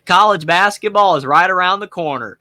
College basketball is right around the corner.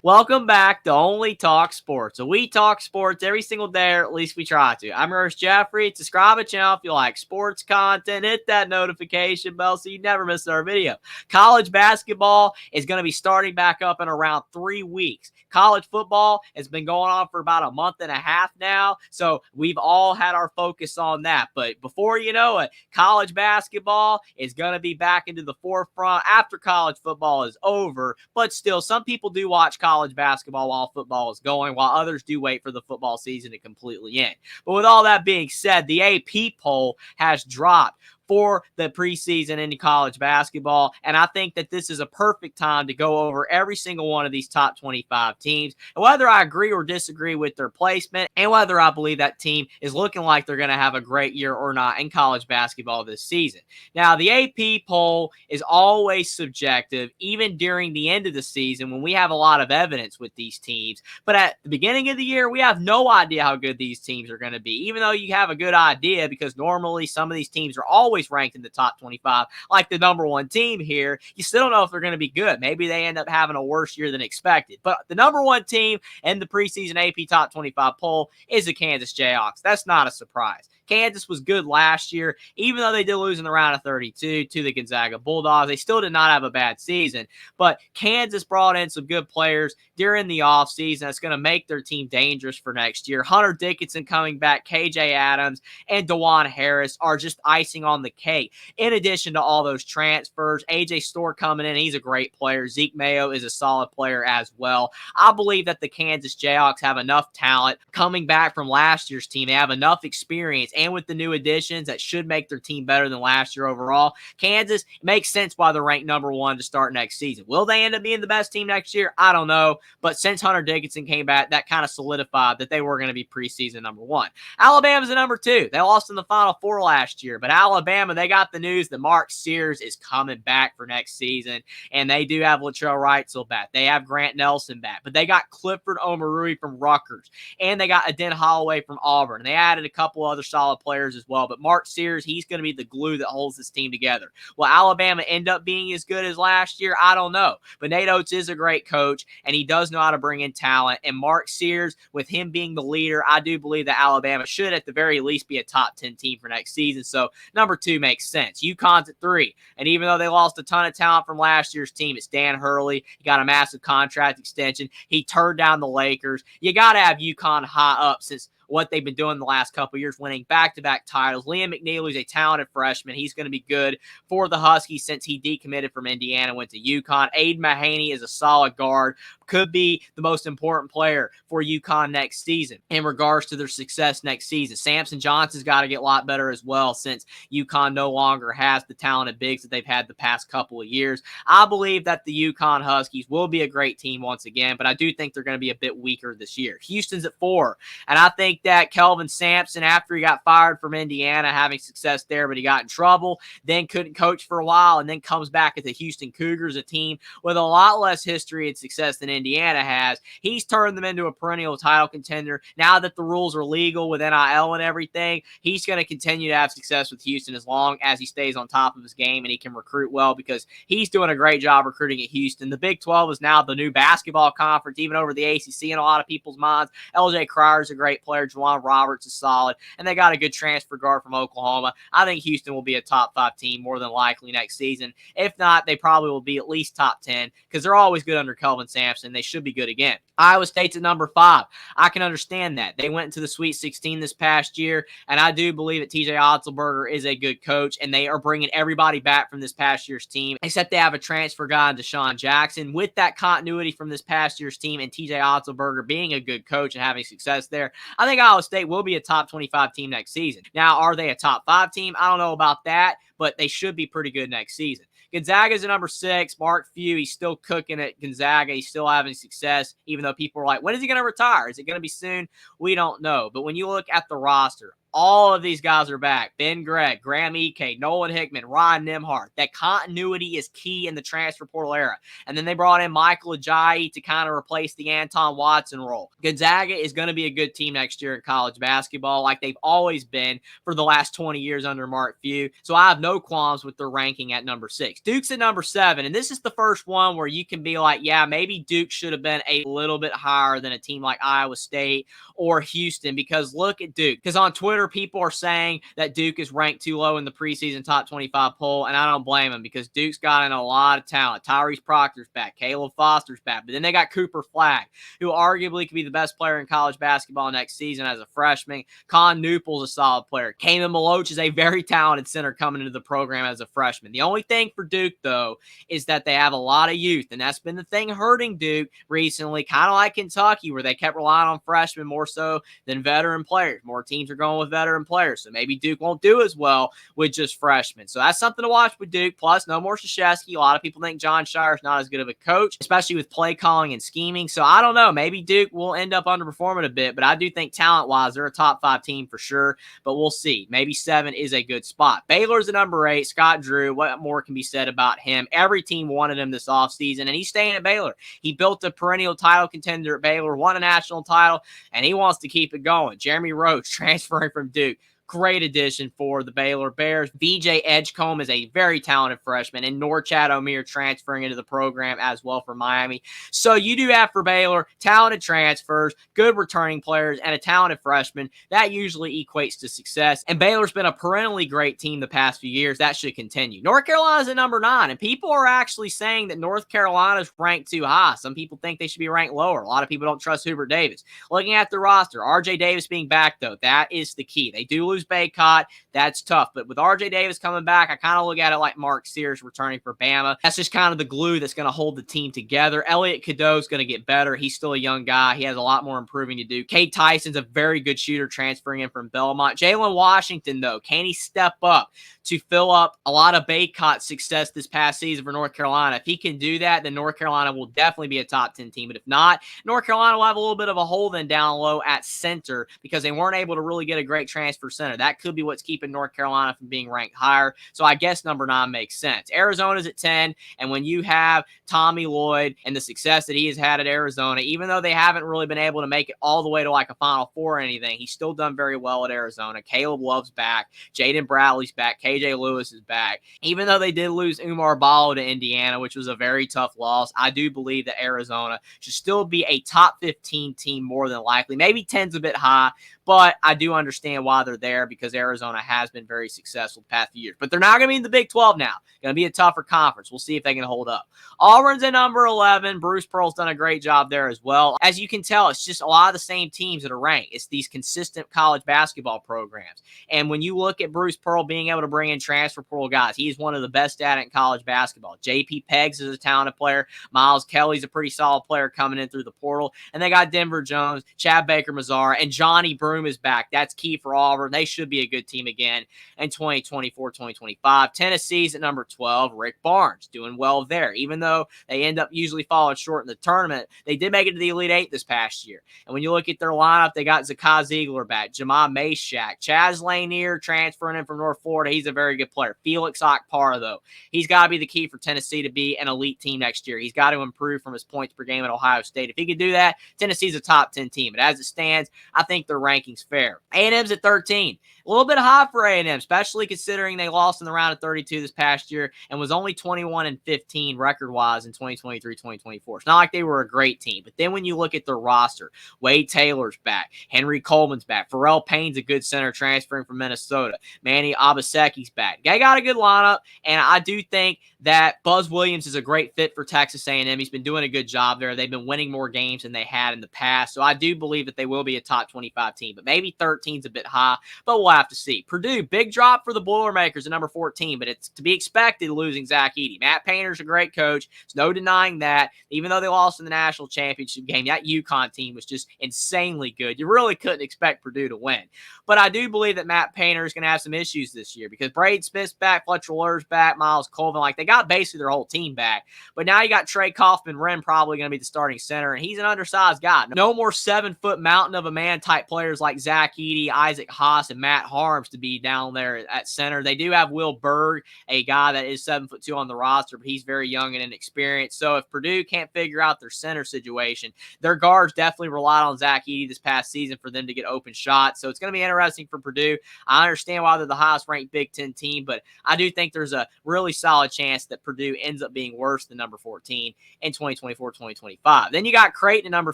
Welcome back to Only Talk Sports. So we talk sports every single day, or at least we try to. I'm your host, Jeffrey. Subscribe to the channel if you like sports content. Hit that notification bell so you never miss our video. College basketball is going to be starting back up in around 3 weeks. College football has been going on for about a month and a half now, so we've all had our focus on that. But before you know it, college basketball is going to be back into the forefront after college football is over. But still, some people do watch college basketball while football is going, while others do wait for the football season to completely end. But with all that being said, the AP poll has dropped for the preseason in college basketball. And I think that this is a perfect time to go over every single one of these top 25 teams, and whether I agree or disagree with their placement, and whether I believe that team is looking like they're going to have a great year or not in college basketball this season. Now, the AP poll is always subjective, even during the end of the season when we have a lot of evidence with these teams. But at the beginning of the year, we have no idea how good these teams are going to be, even though you have a good idea, because normally some of these teams are always ranked in the top 25, like the number one team here. You still don't know if they're going to be good. Maybe they end up having a worse year than expected. But the number one team in the preseason AP top 25 poll is the Kansas Jayhawks. That's not a surprise. Kansas was good last year, even though they did lose in the round of 32 to the Gonzaga Bulldogs. They still did not have a bad season, but Kansas brought in some good players during the offseason that's going to make their team dangerous for next year. Hunter Dickinson coming back, KJ Adams, and DeJuan Harris are just icing on the cake. In addition to all those transfers, AJ Storr coming in, he's a great player. Zeke Mayo is a solid player as well. I believe that the Kansas Jayhawks have enough talent coming back from last year's team. They have enough experience, and with the new additions, that should make their team better than last year overall. Kansas, it makes sense why they're ranked number one to start next season. Will they end up being the best team next year? I don't know. But since Hunter Dickinson came back, that kind of solidified that they were going to be preseason number one. Alabama's a number two. They lost in the Final Four last year, but Alabama, they got the news that Mark Sears is coming back for next season, and they do have Latrell Wrightsell back. They have Grant Nelson back, but they got Clifford Omarui from Rutgers, and they got Aden Holloway from Auburn. They added a couple other solid players as well, but Mark Sears, he's going to be the glue that holds this team together. Will Alabama end up being as good as last year? I don't know, but Nate Oates is a great coach, and he does know how to bring in talent, and Mark Sears, with him being the leader, I do believe that Alabama should at the very least be a top 10 team for next season. So number two makes sense. UConn's at three, and even though they lost a ton of talent from last year's team, it's Dan Hurley. He got a massive contract extension. He turned down the Lakers. You got to have UConn high up since what they've been doing the last couple of years, winning back-to-back titles. Liam McNeely is a talented freshman. He's going to be good for the Huskies since he decommitted from Indiana, went to UConn. Aiden Mahaney is a solid guard, could be the most important player for UConn next season in regards to their success next season. Samson Johnson's got to get a lot better as well since UConn no longer has the talented bigs that they've had the past couple of years. I believe that the UConn Huskies will be a great team once again, but I do think they're going to be a bit weaker this year. Houston's at four, and I think that Kelvin Sampson, after he got fired from Indiana, having success there, but he got in trouble, then couldn't coach for a while, and then comes back at the Houston Cougars, a team with a lot less history and success than Indiana has. He's turned them into a perennial title contender. Now that the rules are legal with NIL and everything, he's going to continue to have success with Houston as long as he stays on top of his game and he can recruit well, because he's doing a great job recruiting at Houston. The Big 12 is now the new basketball conference, even over the ACC in a lot of people's minds. LJ Crier's a great player. Juwan Roberts is solid, and they got a good transfer guard from Oklahoma. I think Houston will be a top 5 team more than likely next season. If not, they probably will be at least top 10 because they're always good under Kelvin Sampson. They should be good again. Iowa State's at number 5. I can understand that. They went into the Sweet 16 this past year, and I do believe that TJ Otzelberger is a good coach, and they are bringing everybody back from this past year's team, except they have a transfer guy in Deshaun Jackson. With that continuity from this past year's team and TJ Otzelberger being a good coach and having success there, I think Iowa State will be a top 25 team next season. Now, are they a top 5 team? I don't know about that, but they should be pretty good next season. Gonzaga's at number 6. Mark Few, he's still cooking at Gonzaga. He's still having success, even though people are like, when is he going to retire? Is it going to be soon? We don't know. But when you look at the roster, All of these guys are back. Ben Gregg, Graham Ike, Nolan Hickman, Ryan Nimhart. That continuity is key in the transfer portal era. And then they brought in Michael Ajayi to kind of replace the Anton Watson role. Gonzaga is going to be a good team next year in college basketball, like they've always been for the last 20 years under Mark Few. So I have no qualms with their ranking at number 6. Duke's at number 7, and this is the first one where you can be like, yeah, maybe Duke should have been a little bit higher than a team like Iowa State or Houston, because look at Duke. Because on Twitter, people are saying that Duke is ranked too low in the preseason top 25 poll, and I don't blame them, because Duke's got in a lot of talent. Tyrese Proctor's back. Caleb Foster's back. But then they got Cooper Flagg, who arguably could be the best player in college basketball next season as a freshman. Con Newple's a solid player. Kamen Maloch is a very talented center coming into the program as a freshman. The only thing for Duke, though, is that they have a lot of youth, and that's been the thing hurting Duke recently, kind of like Kentucky, where they kept relying on freshmen more so than veteran players. More teams are going with veteran players, so maybe Duke won't do as well with just freshmen. So that's something to watch with Duke. Plus, no more Krzyzewski. A lot of people think John Shire's not as good of a coach, especially with play calling and scheming. So I don't know. Maybe Duke will end up underperforming a bit, but I do think talent-wise, they're a top 5 team for sure. But we'll see. Maybe 7 is a good spot. Baylor's at number 8. Scott Drew, what more can be said about him? Every team wanted him this offseason, and he's staying at Baylor. He built a perennial title contender at Baylor, won a national title, and he wants to keep it going. Jeremy Roach transferring from Duke. Great addition for the Baylor Bears. VJ Edgecombe is a very talented freshman, and Norchad Omier transferring into the program as well for Miami. So you do have for Baylor talented transfers, good returning players, and a talented freshman. That usually equates to success, and Baylor's been a perennially great team the past few years. That should continue. North Carolina's at number 9, and people are actually saying that North Carolina's ranked too high. Some people think they should be ranked lower. A lot of people don't trust Hubert Davis. Looking at the roster, RJ Davis being back, though, that is the key. They do lose Baycott. That's tough. But with RJ Davis coming back, I kind of look at it like Mark Sears returning for Bama. That's just kind of the glue that's going to hold the team together. Elliot Cadeau is going to get better. He's still a young guy. He has a lot more improving to do. Cade Tyson's a very good shooter transferring in from Belmont. Jalen Washington, though, can he step up to fill up a lot of Baycott's success this past season for North Carolina? If he can do that, then North Carolina will definitely be a top 10 team. But if not, North Carolina will have a little bit of a hole then down low at center, because they weren't able to really get a great transfer center. That could be what's keeping North Carolina from being ranked higher. So I guess number 9 makes sense. Arizona's at 10, and when you have Tommy Lloyd and the success that he has had at Arizona, even though they haven't really been able to make it all the way to like a Final Four or anything, he's still done very well at Arizona. Caleb Love's back. Jaden Bradley's back. KJ Lewis is back. Even though they did lose Umar Ballo to Indiana, which was a very tough loss, I do believe that Arizona should still be a top 15 team more than likely. Maybe 10's a bit high, but I do understand why they're there, because Arizona has been very successful the past few years. But they're not going to be in the Big 12 now. Going to be a tougher conference. We'll see if they can hold up. Auburn's at number 11. Bruce Pearl's done a great job there as well. As you can tell, it's just a lot of the same teams that are ranked. It's these consistent college basketball programs. And when you look at Bruce Pearl being able to bring in transfer portal guys, he's one of the best at it in college basketball. JP Peggs is a talented player. Miles Kelly's a pretty solid player coming in through the portal. And they got Denver Jones, Chad Baker-Mazara, and Johnny Broome is back. That's key for Auburn. They should be a good team again in 2024-2025. Tennessee's at number 12. Rick Barnes doing well there. Even though they end up usually falling short in the tournament, they did make it to the Elite Eight this past year. And when you look at their lineup, they got Zakai Ziegler back, Jamal Meshack, Chaz Lanier transferring in from North Florida. He's a very good player. Felix Okpara, though, he's got to be the key for Tennessee to be an elite team next year. He's got to improve from his points per game at Ohio State. If he could do that, Tennessee's a top 10 team. But as it stands, I think their ranking's fair. A&M's at 13. A little bit high for A&M, especially considering they lost in the round of 32 this past year and was only 21-15 record-wise in 2023-2024. It's not like they were a great team. But then when you look at their roster, Wade Taylor's back, Henry Coleman's back, Pharrell Payne's a good center transferring from Minnesota, Manny Abaseki's back. They got a good lineup, and I do think that Buzz Williams is a great fit for Texas A&M. He's been doing a good job there. They've been winning more games than they had in the past, so I do believe that they will be a top 25 team, but maybe 13's a bit high, but we'll have to see. Purdue, big drop for the Boilermakers at number 14, but it's to be expected losing Zach Edey. Matt Painter's a great coach. There's no denying that. Even though they lost in the national championship game, that UConn team was just insanely good. You really couldn't expect Purdue to win. But I do believe that Matt Painter is going to have some issues this year because Braden Smith's back, Fletcher Lur's back, Miles Colvin. Like, they got basically their whole team back. But now you got Trey Kaufman-Renn probably going to be the starting center, and he's an undersized guy. No more 7-foot mountain of a man type players like Zach Edey, Isaac Haas, and Matt Matt Harms to be down there at center. They do have Will Berg, a guy that is 7'2" on the roster, but he's very young and inexperienced. So if Purdue can't figure out their center situation, their guards definitely relied on Zach Edey this past season for them to get open shots. So it's going to be interesting for Purdue. I understand why they're the highest ranked Big Ten team, but I do think there's a really solid chance that Purdue ends up being worse than number 14 in 2024-2025. Then you got Creighton at number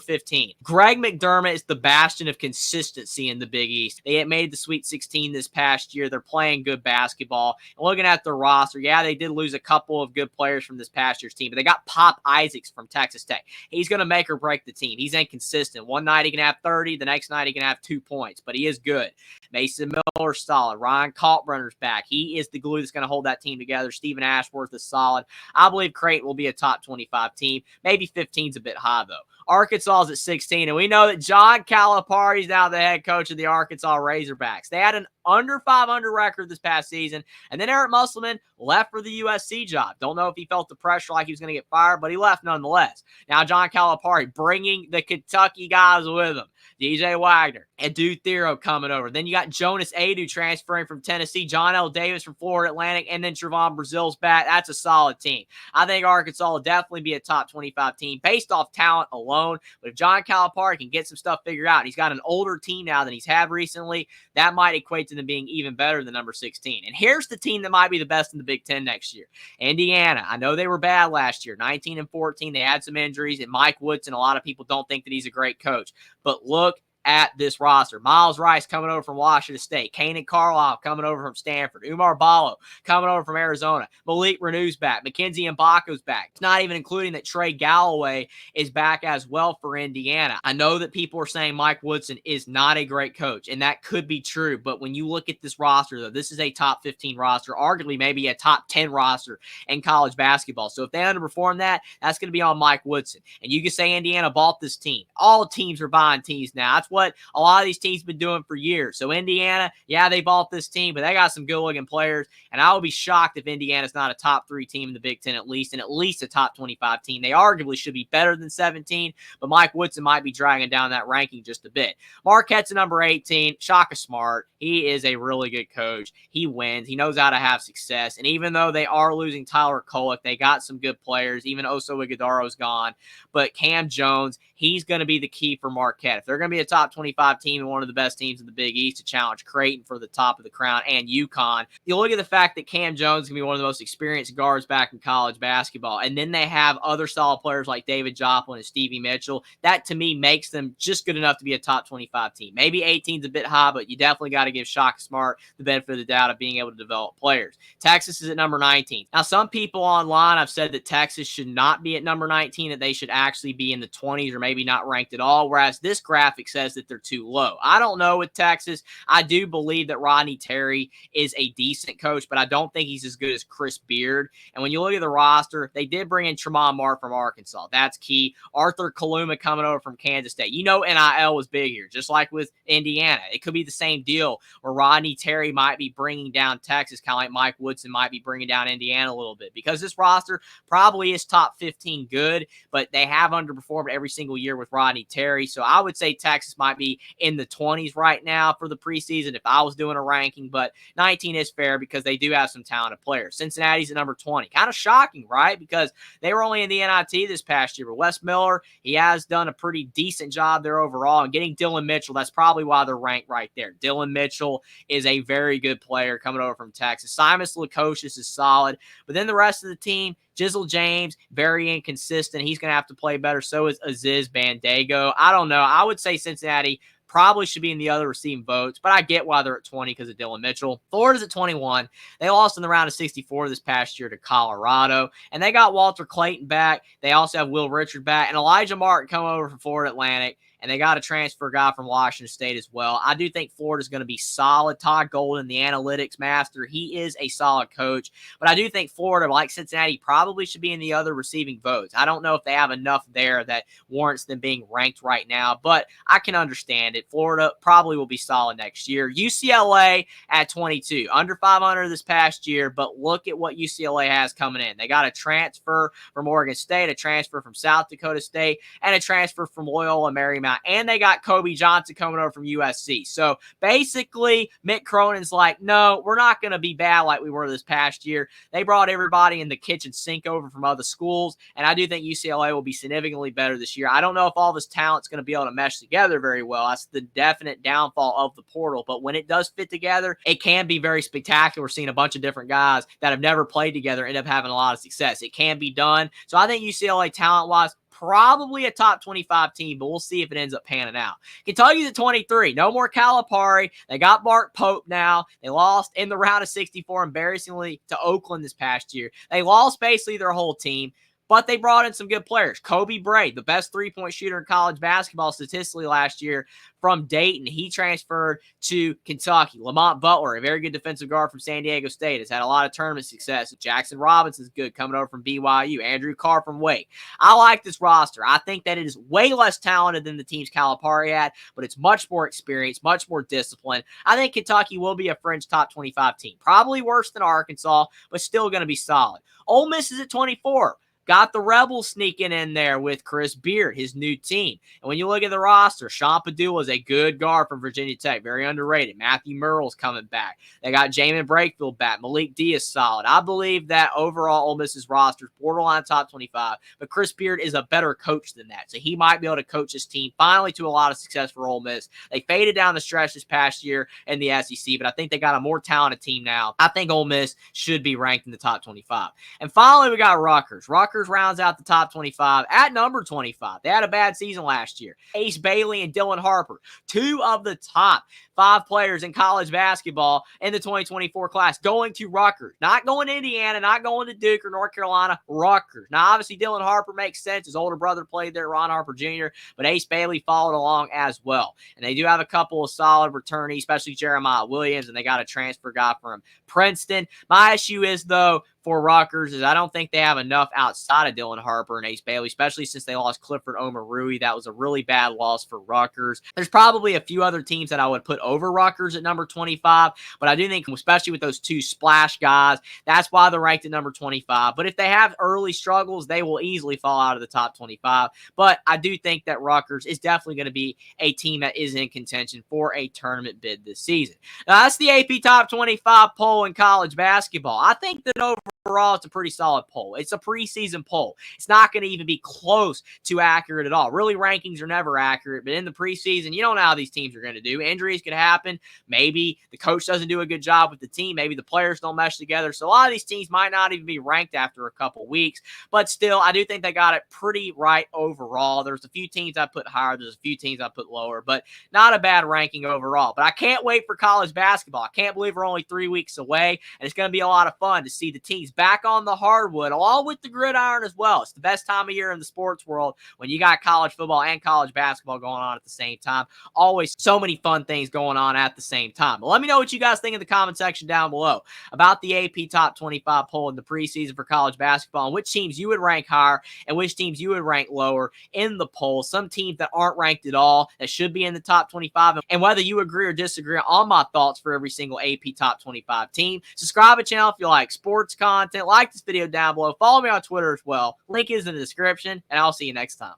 15. Greg McDermott is the bastion of consistency in the Big East. They had made the Sweet 16 this past year. They're playing good basketball. And looking at their roster, yeah, they did lose a couple of good players from this past year's team, but they got Pop Isaacs from Texas Tech. He's going to make or break the team. He's inconsistent. One night he can have 30, the next night he can have 2 points, but he is good. Mason Miller's solid. Ryan Kalkbrenner's back. He is the glue that's going to hold that team together. Stephen Ashworth is solid. I believe Creighton will be a top 25 team. Maybe 15 is a bit high, though. Arkansas is at 16, and we know that John Calipari is now the head coach of the Arkansas Razorbacks. They had an under 500 record this past season, and then Eric Musselman left for the USC job. Don't know if he felt the pressure like he was going to get fired, but he left nonetheless. Now John Calipari bringing the Kentucky guys with him. DJ Wagner and Dude Thero coming over. Then you got Jonas Adu transferring from Tennessee, John L. Davis from Florida Atlantic, and then Trevon Brazil's back. That's a solid team. I think Arkansas will definitely be a top 25 team based off talent alone. But if John Calipari can get some stuff figured out, he's got an older team now than he's had recently, that might equate to them being even better than number 16. And here's the team that might be the best in the Big Ten next year. Indiana. I know they were bad last year, 19-14. They had some injuries, and Mike Woodson, a lot of people don't think that he's a great coach. But look at this roster. Miles Rice coming over from Washington State. Kanan Carlisle coming over from Stanford. Umar Ballo coming over from Arizona. Malik Renew's back. Mackenzie Mbako's back. It's not even including that Trey Galloway is back as well for Indiana. I know that people are saying Mike Woodson is not a great coach, and that could be true, but when you look at this roster, though, this is a top 15 roster, arguably maybe a top 10 roster in college basketball. So if they underperform that, that's going to be on Mike Woodson. And you can say Indiana bought this team. All teams are buying teams now. That's what a lot of these teams have been doing for years. So Indiana, yeah, they bought this team, but they got some good-looking players, and I would be shocked if Indiana's not a top 3 team in the Big Ten at least, and at least a top 25 team. They arguably should be better than 17, but Mike Woodson might be dragging down that ranking just a bit. Marquette's at number 18. Shaka Smart. He is a really good coach. He wins. He knows how to have success, and even though they are losing Tyler Kolek, they got some good players. Even Oso Ighodaro's gone, but Cam Jones, he's going to be the key for Marquette. If they're going to be a top 25 team and one of the best teams in the Big East to challenge Creighton for the top of the crown and UConn, you look at the fact that Cam Jones is going to be one of the most experienced guards back in college basketball, and then they have other solid players like David Joplin and Stevie Mitchell. That, to me, makes them just good enough to be a top 25 team. Maybe 18 is a bit high, but you definitely got to give Shaka Smart the benefit of the doubt of being able to develop players. Texas is at number 19. Now, some people online have said that Texas should not be at number 19, that they should actually be in the 20s or maybe not ranked at all, whereas this graphic says that they're too low. I don't know with Texas. I do believe that Rodney Terry is a decent coach, but I don't think he's as good as Chris Beard. And when you look at the roster, they did bring in Tremont Mark from Arkansas. That's key. Arthur Kaluma coming over from Kansas State. You know NIL was big here, just like with Indiana. It could be the same deal where Rodney Terry might be bringing down Texas, kind of like Mike Woodson might be bringing down Indiana a little bit, because this roster probably is top 15 good, but they have underperformed every single year with Rodney Terry. So I would say Texas might be in the 20s right now for the preseason if I was doing a ranking, but 19 is fair because they do have some talented players. Cincinnati's at number 20. Kind of shocking, right? Because they were only in the NIT this past year, but Wes Miller, he has done a pretty decent job there overall, and getting Dylan Mitchell, that's probably why they're ranked right there. Dylan Mitchell is a very good player coming over from Texas. Simas Lukosius is solid, but then the rest of the team, Jizzle James, very inconsistent. He's going to have to play better. So is Aziz Bandago. I don't know. I would say Cincinnati probably should be in the other receiving votes, but I get why they're at 20 because of Dylan Mitchell. Florida's at 21. They lost in the round of 64 this past year to Colorado, and they got Walter Clayton back. They also have Will Richard back, and Elijah Martin come over from Florida Atlantic, and they got a transfer guy from Washington State as well. I do think Florida's going to be solid. Todd Golden, the analytics master, he is a solid coach. But I do think Florida, like Cincinnati, probably should be in the other receiving votes. I don't know if they have enough there that warrants them being ranked right now, but I can understand it. Florida probably will be solid next year. UCLA at 22, under 500 this past year, but look at what UCLA has coming in. They got a transfer from Oregon State, a transfer from South Dakota State, and a transfer from Loyola Marymount now, and they got Kobe Johnson coming over from USC. So basically, Mick Cronin's like, no, we're not going to be bad like we were this past year. They brought everybody in the kitchen sink over from other schools, and I do think UCLA will be significantly better this year. I don't know if all this talent's going to be able to mesh together very well. That's the definite downfall of the portal, but when it does fit together, it can be very spectacular. We're seeing a bunch of different guys that have never played together end up having a lot of success. It can be done. So I think UCLA talent-wise, probably a top 25 team, but we'll see if it ends up panning out. Kentucky's at 23. No more Calipari. They got Mark Pope now. They lost in the round of 64 embarrassingly to Oakland this past year. They lost basically their whole team, but they brought in some good players. Kobe Bray, the best three-point shooter in college basketball statistically last year from Dayton. He transferred to Kentucky. Lamont Butler, a very good defensive guard from San Diego State, has had a lot of tournament success. Jackson Robinson's good coming over from BYU. Andrew Carr from Wake. I like this roster. I think that it is way less talented than the teams Calipari had, but it's much more experienced, much more disciplined. I think Kentucky will be a fringe top 25 team. Probably worse than Arkansas, but still going to be solid. Ole Miss is at 24. Got the Rebels sneaking in there with Chris Beard, his new team. And when you look at the roster, Sean Padula is a good guard from Virginia Tech, very underrated. Matthew Murrell's coming back. They got Jamin Brakefield back. Malik D is solid. I believe that overall Ole Miss's roster is borderline top 25, but Chris Beard is a better coach than that. So he might be able to coach his team finally to a lot of success for Ole Miss. They faded down the stretch this past year in the SEC, but I think they got a more talented team now. I think Ole Miss should be ranked in the top 25. And finally, we got Rutgers. Rutgers rounds out the top 25 at number 25. They had a bad season last year. Ace Bailey and Dylan Harper, two of the top 5 players in college basketball in the 2024 class, going to Rutgers. Not going to Indiana, not going to Duke or North Carolina, Rutgers. Now, obviously, Dylan Harper makes sense. His older brother played there, Ron Harper Jr., but Ace Bailey followed along as well. And they do have a couple of solid returnees, especially Jeremiah Williams, and they got a transfer guy from Princeton. My issue is, though, for Rutgers is I don't think they have enough outside of Dylan Harper and Ace Bailey, especially since they lost Clifford Omarui. That was a really bad loss for Rutgers. There's probably a few other teams that I would put over Rutgers at number 25, but I do think, especially with those two splash guys, that's why they're ranked at number 25. But if they have early struggles, they will easily fall out of the top 25. But I do think that Rutgers is definitely going to be a team that is in contention for a tournament bid this season. Now, that's the AP Top 25 poll in college basketball. I think that overall, it's a pretty solid poll. It's a preseason poll. It's not going to even be close to accurate at all. Really, rankings are never accurate, but in the preseason, you don't know how these teams are going to do. Injuries could happen. Maybe the coach doesn't do a good job with the team. Maybe the players don't mesh together. So a lot of these teams might not even be ranked after a couple weeks, but still, I do think they got it pretty right overall. There's a few teams I put higher. There's a few teams I put lower, but not a bad ranking overall. But I can't wait for college basketball. I can't believe we're only 3 weeks away, and it's going to be a lot of fun to see the teams back on the hardwood, along with the gridiron as well. It's the best time of year in the sports world when you got college football and college basketball going on at the same time. Always so many fun things going on at the same time. But let me know what you guys think in the comment section down below about the AP Top 25 poll in the preseason for college basketball, and which teams you would rank higher and which teams you would rank lower in the poll. Some teams that aren't ranked at all that should be in the top 25, and whether you agree or disagree on my thoughts for every single AP Top 25 team. Subscribe to the channel if you like sports content. Like this video down below. Follow me on Twitter as well. Link is in the description, and I'll see you next time.